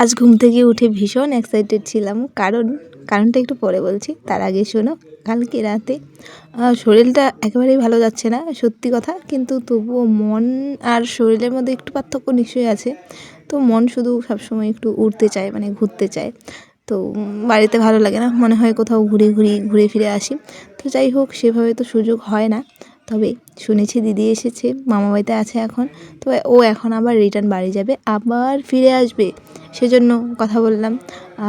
আজ ঘুম থেকে উঠে ভীষণ এক্সাইটেড ছিলাম, কারণটা একটু পরে বলছি। তার আগে শোনো, কালকে রাতে শরীরটা একেবারেই ভালো যাচ্ছে না, সত্যি কথা। কিন্তু তবুও মন আর শরীরের মধ্যে একটু পার্থক্য নিশ্চয়ই আছে। তো মন শুধু সবসময় একটু উড়তে চায়, মানে ঘুরতে চায়। তো বাড়িতে ভালো লাগে না, মনে হয় কোথাও ঘুরে ফিরে আসি। তো যাই হোক, সেভাবে তো সুযোগ হয় না। তবে শুনেছি দিদি এসেছে, মামাবাড়িতে আছে এখন। তো ও এখন আবার রিটার্ন বাড়ি যাবে, আবার ফিরে আসবে, সেজন্য কথা বললাম।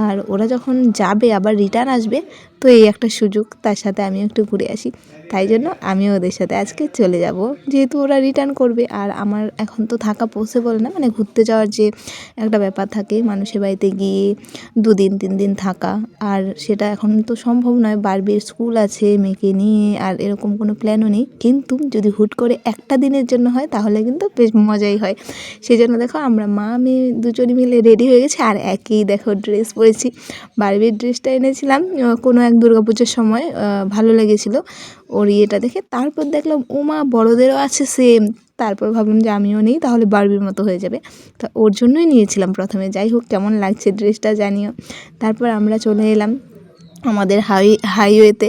আর ওরা যখন যাবে আবার রিটার্ন আসবে, তো এই একটা সুযোগ, তার সাথে আমিও একটু ঘুরে আসি। তাই জন্য আমিও ওদের সাথে আজকে চলে যাব, যেহেতু ওরা রিটার্ন করবে। আর আমার এখন তো থাকা পসিবল না, মানে ঘুরতে যাওয়ার যে একটা ব্যাপার থাকে মানুষের বাড়িতে গিয়ে 2 দিন 3 দিন থাকা, আর সেটা এখন তো সম্ভব নয়। বারবির স্কুল আছে, মেয়েকে নিয়ে আর এরকম কোনো প্ল্যানও নেই। কিন্তু যদি হুট করে একটা দিনের জন্য হয় তাহলে কিন্তু বেশ মজাই হয়। সেই জন্য দেখো, আমরা মা মেয়ে দুজনে মিলে রেডি হয়ে গেছি, আর একই দেখো ড্রেস পরেছি। বারবির ড্রেসটা এনেছিলাম কোনো এক দুর্গাপুজোর সময়, ভালো লেগেছিলো ওর ইয়েটা দেখে। তারপর দেখলাম ওমা, বড়দেরও আছে সেম। তারপর ভাবলাম যে আমিও নিই, তাহলে বারবির মতো হয়ে যাবে। তো ওর জন্যই নিয়েছিলাম প্রথমে। যাই হোক, কেমন লাগছে ড্রেসটা জানিও। তারপর আমরা চলে এলাম আমাদের হাইওয়েতে,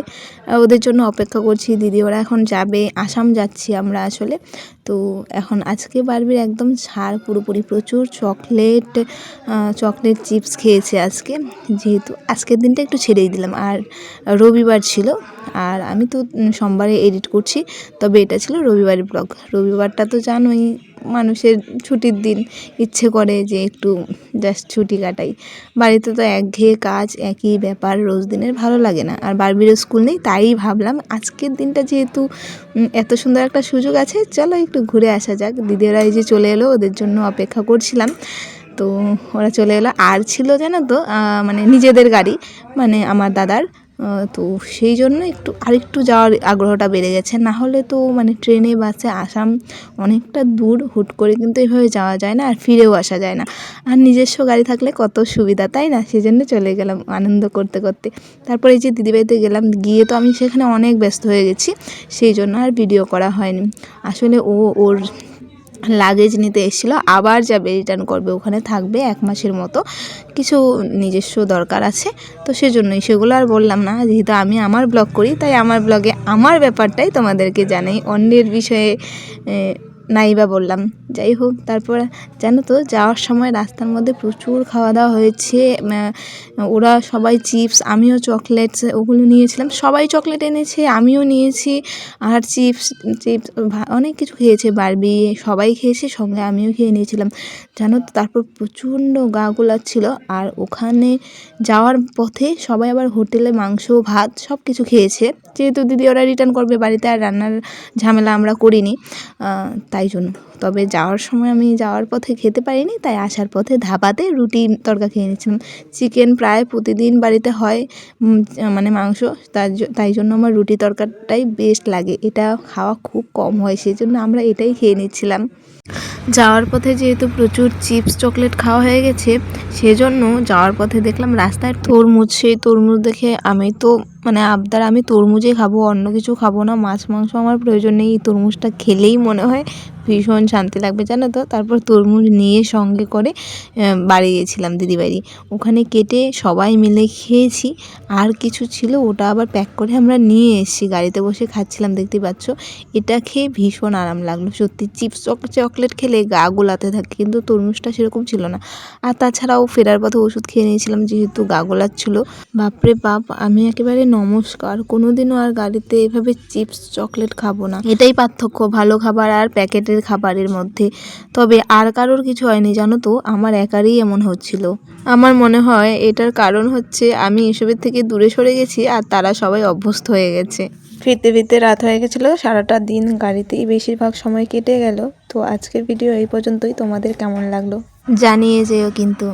ওদের জন্য অপেক্ষা করছি। দিদি ওরা এখন যাবে, আসাম যাচ্ছি আমরা আসলে। তো এখন আজকে বারবির একদম ছাড় পুরোপুরি, প্রচুর চকলেট চিপস খেয়েছে আজকে, যেহেতু আজকের দিনটা একটু ছেড়েই দিলাম। আর রবিবার ছিল, আর আমি তো সোমবারে এডিট করছি, তবে এটা ছিল রবিবারের ব্লগ। রবিবারটা তো জানোই, মানুষের ছুটির দিন, ইচ্ছে করে যে একটু জাস্ট ছুটি কাটাই। বাড়িতে তো একঘেয়ে কাজ, একই ব্যাপার রোজ দিনের, ভালো লাগে না। আর বারবিরও স্কুল নেই, তাই ভাবলাম আজকের দিনটা যেহেতু এত সুন্দর একটা সুযোগ আছে, চলো একটু ঘুরে আসা যাক। দিদিরা এই যে চলে এলো, ওদের জন্য অপেক্ষা করছিলাম। তো ওরা চলে এলো, আর ছিল জানো তো মানে নিজেদের গাড়ি, মানে আমার দাদার। তো সেই জন্য আরেকটু যাওয়ার আগ্রহটা বেড়ে গেছে। না হলে তো মানে ট্রেনে বাসে আসাম অনেকটা দূর, হুট করে কিন্তু এভাবে যাওয়া যায় না, আর ফিরেও আসা যায় না। আর নিজস্ব গাড়ি থাকলে কত সুবিধা, তাই না? সেই জন্য চলে গেলাম আনন্দ করতে করতে। তারপরে এই যে দিদিবাড়িতে গেলাম, গিয়ে তো আমি সেখানে অনেক ব্যস্ত হয়ে গেছি, সেই জন্য আর ভিডিও করা হয়নি। আসলে ওর লাগেজ নিতে এসেছিলো, আবার যাবে, রিটার্ন করবে, ওখানে থাকবে 1 মাসের মতো। কিছু নিজস্ব দরকার আছে, তো সেজন্যই। সেগুলো আর বললাম না, যেহেতু আমি আমার ব্লগ করি, তাই আমার ব্লগে আমার ব্যাপারটাই তোমাদেরকে জানাই, অন্যের বিষয়ে নাই বা বললাম। যাই হোক, তারপর জানো তো, যাওয়ার সময় রাস্তার মধ্যে প্রচুর খাওয়া দাওয়া হয়েছে। ওরা সবাই চিপস, আমিও চকলেটস, ওগুলো নিয়েছিলাম। সবাই চকলেট এনেছে, আমিও নিয়েছি। আর চিপস অনেক কিছু খেয়েছে বারবি, সবাই খেয়েছে, সঙ্গে আমিও খেয়ে নিয়েছিলাম জানো তো। তারপর প্রচণ্ড গা গোলাচ্ছিল। আর ওখানে যাওয়ার পথে সবাই আবার হোটেলে মাংস ভাত সব কিছু খেয়েছে, যেহেতু দিদি ওরা রিটার্ন করবে। বাড়িতে আর রান্নার ঝামেলা আমরা করিনি, তাই জন্য। তবে যাওয়ার পথে খেতে পারিনি, তাই আসার পথে ধাবাতে রুটি তড়কা খেয়ে নিয়েছিলাম। চিকেন প্রায় প্রতিদিন বাড়িতে হয়, মানে মাংস, তাই জন্য আমার রুটি তড়কাটাই বেস্ট লাগে। এটা খাওয়া খুব কম হয়, সেই জন্য আমরা এটাই খেয়ে নিচ্ছিলাম। যাওয়ার পথে যেহেতু প্রচুর চিপস চকলেট খাওয়া হয়ে গেছে, সেজন্য যাওয়ার পথে দেখলাম রাস্তায় তরমুজ। সেই তরমুজ দেখে আমি তো মানে আবদার, আমি তরমুজই খাবো, অন্য কিছু খাবো না, মাছ মাংস আমার প্রয়োজন নেই। এই তরমুজটা খেলেই মনে হয় ভীষণ শান্তি লাগবে জানো তো। তারপর তরমুজ নিয়ে সঙ্গে করে বাড়ি গিয়েছিলাম দিদিবাড়ি, ওখানে কেটে সবাই মিলে খেয়েছি। আর কিছু ছিল, ওটা আবার প্যাক করে আমরা নিয়ে এসেছি, গাড়িতে বসে খাচ্ছিলাম, দেখতেই পাচ্ছ। এটা খেয়ে ভীষণ আরাম লাগলো সত্যি। চিপস চকলেট খেলে গা গোলাতে থাকে, কিন্তু তরমুজটা সেরকম ছিল না। আর তাছাড়াও ফেরার পথে ওষুধ খেয়ে নিয়েছিলাম, যেহেতু গা গোলাচ্ছিল। বাপরে বাপ, আমি একেবারে নমস্কার, কোনোদিনও আর গাড়িতে এভাবে চিপস চকলেট খাবো না। এটাই পার্থক্য ভালো খাবার আর প্যাকেটের খাবারের মধ্যে। তবে আর কারোর কিছু হয়নি জানো তো, আমার একারই এমন হচ্ছিল। আমার মনে হয় এটার কারণ হচ্ছে আমি এসবের থেকে দূরে সরে গেছি, আর তারা সবাই অভ্যস্ত হয়ে গেছে। ফিরতে ফিরতে রাত হয়ে গেছিলো, সারাটা দিন গাড়িতেই বেশিরভাগ সময় কেটে গেল। তো আজকের ভিডিও এই পর্যন্তই। তোমাদের কেমন লাগলো জানিয়ে যেও কিন্তু।